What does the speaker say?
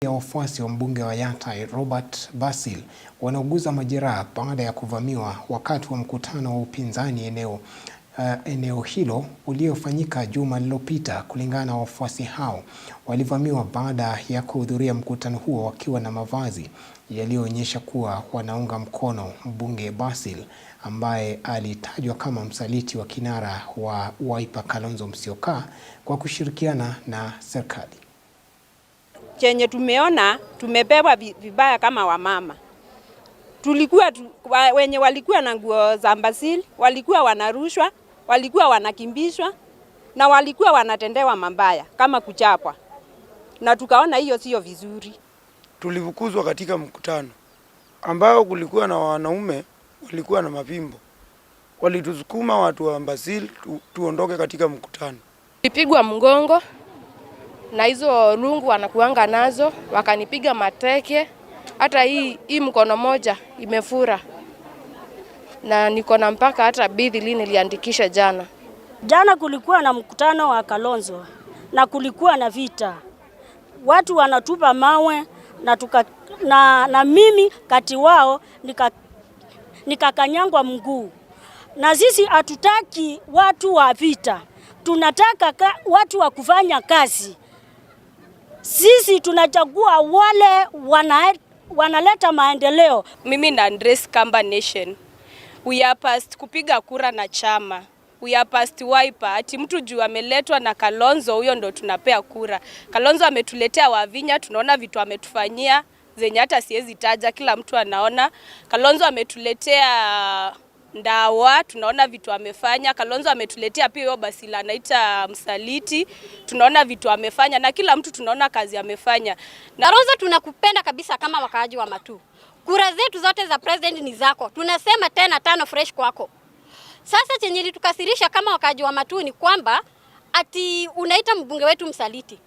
Ya wafuasi wa mbunge wa Yatta Robert Basil wanauguza majeraha baada ya kuvamiwa wakati wa mkutano wa upinzani eneo hilo uliofanyika juma lililopita. Kulingana na wafuasi hao, walivamiwa baada ya kuhudhuria mkutano huo wakiwa na mavazi yaliyoonyesha kuwa wanaunga mkono mbunge Basil ambaye alitajwa kama msaliti wa kinara wa Wiper Kalonzo Musyoka kwa kushirikiana na serikali. Chenye tumeona tumepewa vibaya kama wamama. Wenye walikuwa na nguo za Basil, walikuwa wanarushwa, walikuwa wanakimbishwa na walikuwa wanatendewa mabaya kama kuchapwa. Na tukaona hiyo sio vizuri. Tulifukuzwa katika mkutano ambao kulikuwa na wanaume walikuwa na mapimbo. Walitusukuma watu wa Basil tuondoke katika mkutano. Nilipigwa mgongo na hizo lungu wanakuanga nazo, wakanipiga mateke. Hata hii mkono moja imefura. Na niko na mpaka hata bidhi niliandikisha jana. Jana kulikuwa na mkutano wa Kalonzo na kulikuwa na vita. Watu wanatupa mawe na mimi kati wao nikakanyangwa mguu. Na sisi hatutaki watu wa vita. Tunataka watu wa kufanya kazi. Sisi tunachagua wale wanaleta maendeleo. Mimi na Andres Kamba Nation. We are past kupiga kura na chama. We are past Wiper. Ati mtu juu ameletwa na Kalonzo, huyo ndo tunapea kura. Kalonzo ametuletea Wavinya, tunaona vitu ametufanyia zenye hata siwezi taja, kila mtu anaona. Kalonzo ametuletea Ndawa, tunaona vitu amefanya. Kalonzo ametuletea pia Basil anaita msaliti, tunaona vitu amefanya, na kila mtu tunaona kazi amefanya. Na Kalonzo tunakupenda kabisa kama wakaaji wa Matu. Kura zetu zote za president ni zako. Tunasema tena tano fresh kwako. Sasa chenye litukasirisha kama wakaaji wa Matu ni kwamba ati unaita mbunge wetu msaliti.